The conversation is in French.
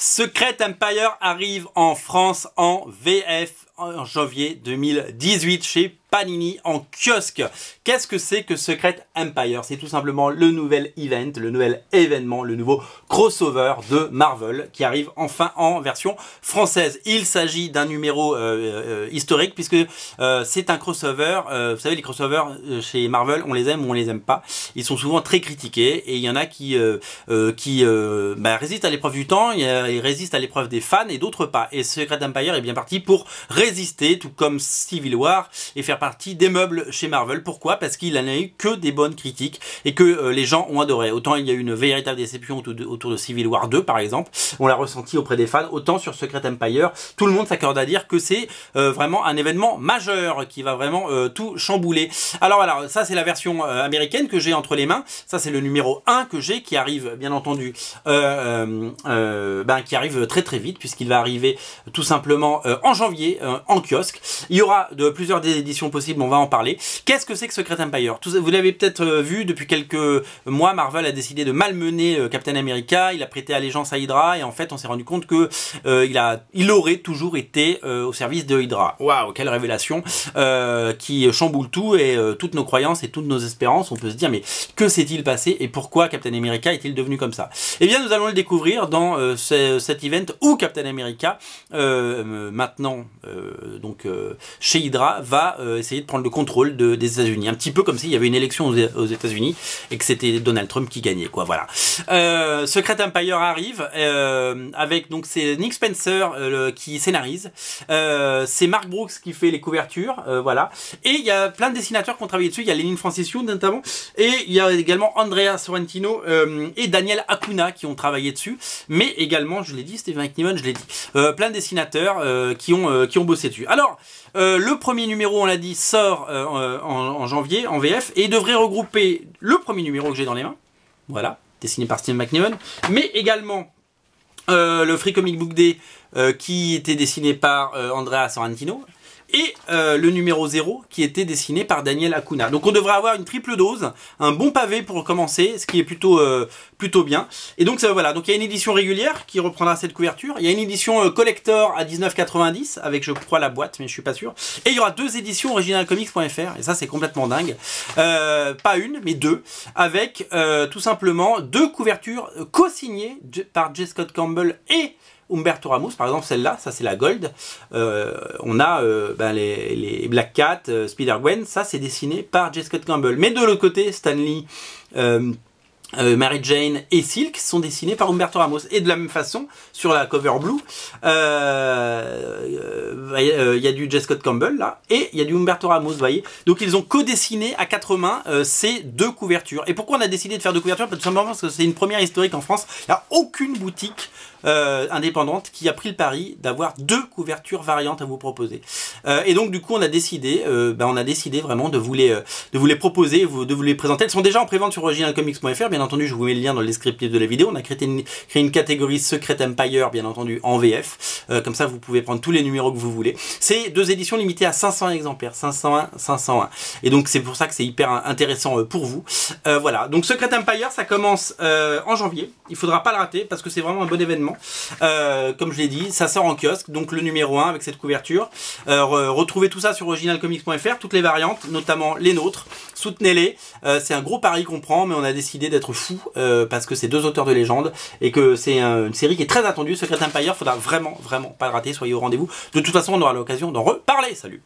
Secret Empire arrive en France en VF en janvier 2018 chez Panini en kiosque. Qu'est-ce que c'est que Secret Empire? C'est tout simplement le nouvel event, le nouvel événement, le nouveau crossover de Marvel qui arrive enfin en version française. Il s'agit d'un numéro historique puisque c'est un crossover. Vous savez, les crossovers chez Marvel, on les aime ou on les aime pas. Ils sont souvent très critiqués et il y en a qui résistent à l'épreuve du temps, ils résistent à l'épreuve des fans et d'autres pas. Et Secret Empire est bien parti pour résister, tout comme Civil War, et faire partie des meubles chez Marvel. Pourquoi? Parce qu'il n'a eu que des bonnes critiques et que les gens ont adoré. Autant il y a eu une véritable déception autour de Civil War 2 par exemple, on l'a ressenti auprès des fans, autant sur Secret Empire, tout le monde s'accorde à dire que c'est vraiment un événement majeur qui va vraiment tout chambouler. Alors voilà, ça c'est la version américaine que j'ai entre les mains, ça c'est le numéro 1 que j'ai qui arrive bien entendu qui arrive très très vite puisqu'il va arriver tout simplement en janvier en kiosque. Il y aura plusieurs éditions possibles, on va en parler. Qu'est-ce que c'est que Secret Empire? Vous l'avez peut-être vu, depuis quelques mois, Marvel a décidé de malmener Captain America, il a prêté allégeance à Hydra, et en fait on s'est rendu compte que il aurait toujours été au service de Hydra. Waouh, quelle révélation qui chamboule tout et toutes nos croyances et toutes nos espérances. On peut se dire, mais que s'est-il passé et pourquoi Captain America est-il devenu comme ça? Eh bien, nous allons le découvrir dans cet event où Captain America, maintenant chez Hydra, va essayer de prendre le contrôle des États-Unis. Un petit peu comme s'il y avait une élection aux États-Unis et que c'était Donald Trump qui gagnait, quoi. Voilà. Secret Empire arrive avec donc c'est Nick Spencer qui scénarise, c'est Mark Brooks qui fait les couvertures, voilà. Et il y a plein de dessinateurs qui ont travaillé dessus. Il y a Lenin Franciszek notamment, et il y a également Andrea Sorrentino et Daniel Acuna qui ont travaillé dessus. Mais également, je l'ai dit, Stephen McNiven, je l'ai dit, plein de dessinateurs qui ont bossé dessus. Alors, le premier numéro, on l'a dit, sort en janvier en VF et devrait regrouper le premier numéro que j'ai dans les mains, voilà, dessiné par Stephen McNiven, mais également le Free Comic Book Day qui était dessiné par Andrea Sorrentino, et le numéro 0 qui était dessiné par Daniel Acuna. Donc on devrait avoir une triple dose, un bon pavé pour commencer, ce qui est plutôt bien. Et donc voilà, donc il y a une édition régulière qui reprendra cette couverture, il y a une édition collector à 19,90 avec, je crois, la boîte, mais je suis pas sûr. Et il y aura deux éditions originalcomics.fr, et ça c'est complètement dingue. Pas une, mais deux, avec tout simplement deux couvertures co-signées par J. Scott Campbell et Humberto Ramos. Par exemple celle-là, ça c'est la Gold. On a les Black Cat, Spider-Gwen, ça c'est dessiné par J. Scott Campbell. Mais de l'autre côté, Stan Lee, Mary Jane et Silk sont dessinés par Humberto Ramos. Et de la même façon, sur la cover blue, il y a du J. Scott Campbell là, et il y a du Humberto Ramos, vous voyez. Donc ils ont co-dessiné à quatre mains ces deux couvertures. Et pourquoi on a décidé de faire deux couvertures? Tout simplement parce que c'est une première historique en France. Il n'y a aucune boutique indépendante qui a pris le pari d'avoir deux couvertures variantes à vous proposer. Et donc du coup on a décidé vraiment de vous les proposer, de vous les présenter. Elles sont déjà en prévente sur originalcomics.fr, bien entendu, je vous mets le lien dans le descriptif de la vidéo. On a créé une catégorie Secret Empire, bien entendu, en VF. Comme ça vous pouvez prendre tous les numéros que vous voulez. C'est deux éditions limitées à 500 exemplaires, 501, 501. Et donc c'est pour ça que c'est hyper intéressant pour vous. Voilà, donc Secret Empire, ça commence en janvier. Il faudra pas le rater parce que c'est vraiment un bon événement. Comme je l'ai dit, ça sort en kiosque, donc le numéro 1 avec cette couverture. Retrouvez tout ça sur originalcomics.fr, toutes les variantes, notamment les nôtres. Soutenez-les. C'est un gros pari qu'on prend, mais on a décidé d'être fou parce que c'est deux auteurs de légende et que c'est une série qui est très attendue. Secret Empire, faudra vraiment pas le rater. Soyez au rendez-vous. De toute façon, on aura l'occasion d'en reparler. Salut.